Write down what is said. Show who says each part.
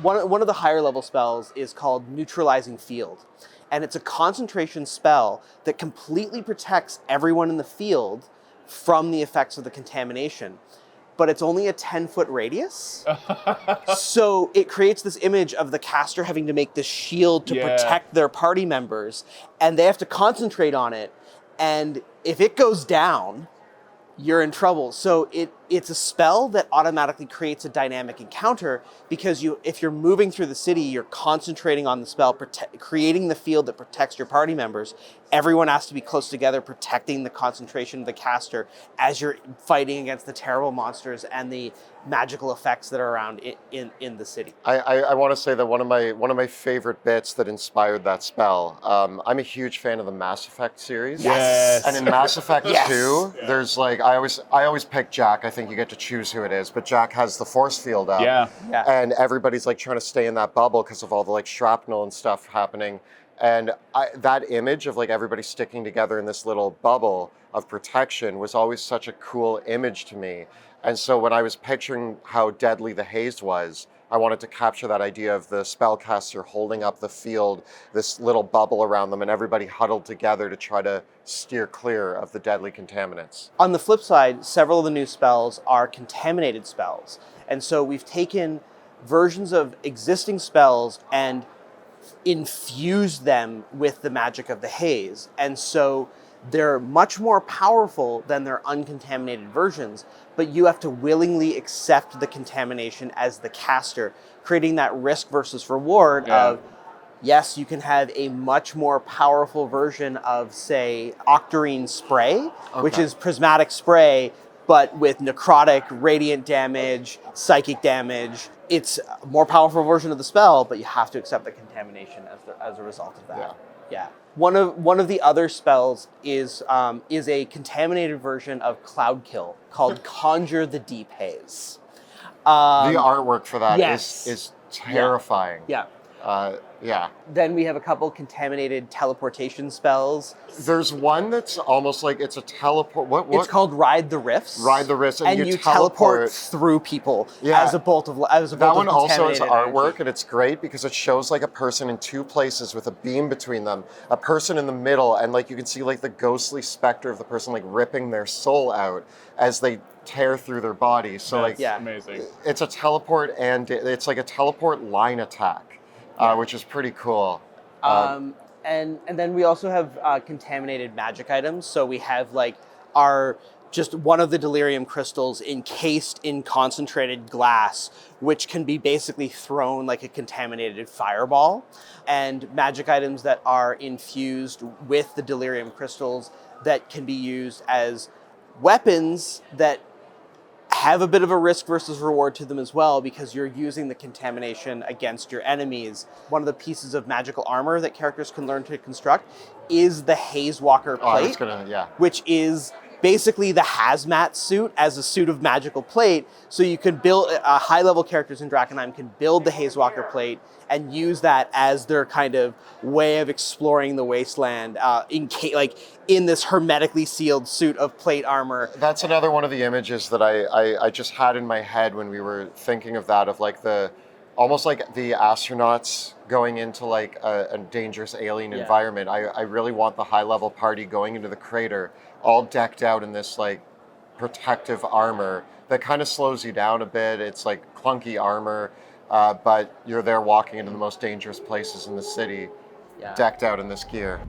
Speaker 1: One of the higher level spells is called Neutralizing Field. And it's a concentration spell that completely protects everyone in the field from the effects of the contamination. But it's only a 10-foot radius. So it creates this image of the caster having to make this shield to protect their party members. And they have to concentrate on it. And if it goes down, you're in trouble. So it's a spell that automatically creates a dynamic encounter because if you're moving through the city, you're concentrating on the spell, creating the field that protects your party members. Everyone has to be close together, protecting the concentration of the caster as you're fighting against the terrible monsters and the magical effects that are around in the city.
Speaker 2: I want to say that one of my favorite bits that inspired that spell. I'm a huge fan of the Mass Effect series.
Speaker 1: Yes.
Speaker 2: And in Mass Effect 2, there's like I always pick Jack. I think you get to choose who it is, but Jack has the force field up.
Speaker 3: Yeah.
Speaker 2: And everybody's like trying to stay in that bubble because of all the like shrapnel and stuff happening. And that image of like everybody sticking together in this little bubble of protection was always such a cool image to me. And so when I was picturing how deadly the haze was, I wanted to capture that idea of the spellcaster holding up the field, this little bubble around them, and everybody huddled together to try to steer clear of the deadly contaminants.
Speaker 1: On the flip side, several of the new spells are contaminated spells. And so we've taken versions of existing spells and infused them with the magic of the haze. And so they're much more powerful than their uncontaminated versions, but you have to willingly accept the contamination as the caster, creating that risk versus reward of, yes, you can have a much more powerful version of, say, Octarine Spray, which is prismatic spray, but with necrotic, radiant damage, psychic damage. It's a more powerful version of the spell, but you have to accept the contamination as a result of that. Yeah. One of the other spells is a contaminated version of Cloud Kill called Conjure the Deep Haze.
Speaker 2: The artwork for that is terrifying.
Speaker 1: Yeah. Then we have a couple contaminated teleportation spells.
Speaker 2: There's one that's almost like it's a teleport. What?
Speaker 1: It's called Ride the Rifts.
Speaker 2: Ride the Rifts,
Speaker 1: and you teleport through people as a bolt of
Speaker 2: that one also has artwork,
Speaker 1: energy.
Speaker 2: and it's great because it shows like a person in two places with a beam between them, a person in the middle, and like you can see like the ghostly specter of the person like ripping their soul out as they tear through their body. So
Speaker 3: That's amazing.
Speaker 2: It's a teleport, and it's like a teleport line attack. Which is pretty cool.
Speaker 1: And then we also have contaminated magic items. So we have like just one of the delirium crystals encased in concentrated glass, which can be basically thrown like a contaminated fireball. And magic items that are infused with the delirium crystals that can be used as weapons that have a bit of a risk versus reward to them as well, because you're using the contamination against your enemies. One of the pieces of magical armor that characters can learn to construct is the Haze Walker plate, which is basically the hazmat suit as a suit of magical plate. So you can build, high-level characters in Drakkenheim can build the Haze Walker plate and use that as their kind of way of exploring the wasteland in this hermetically sealed suit of plate armor.
Speaker 2: That's another one of the images that I just had in my head when we were thinking of that, of like almost like the astronauts going into like a dangerous alien environment. I really want the high-level party going into the crater all decked out in this like protective armor that kind of slows you down a bit. It's like clunky armor, but you're there walking into the most dangerous places in the city, decked out in this gear.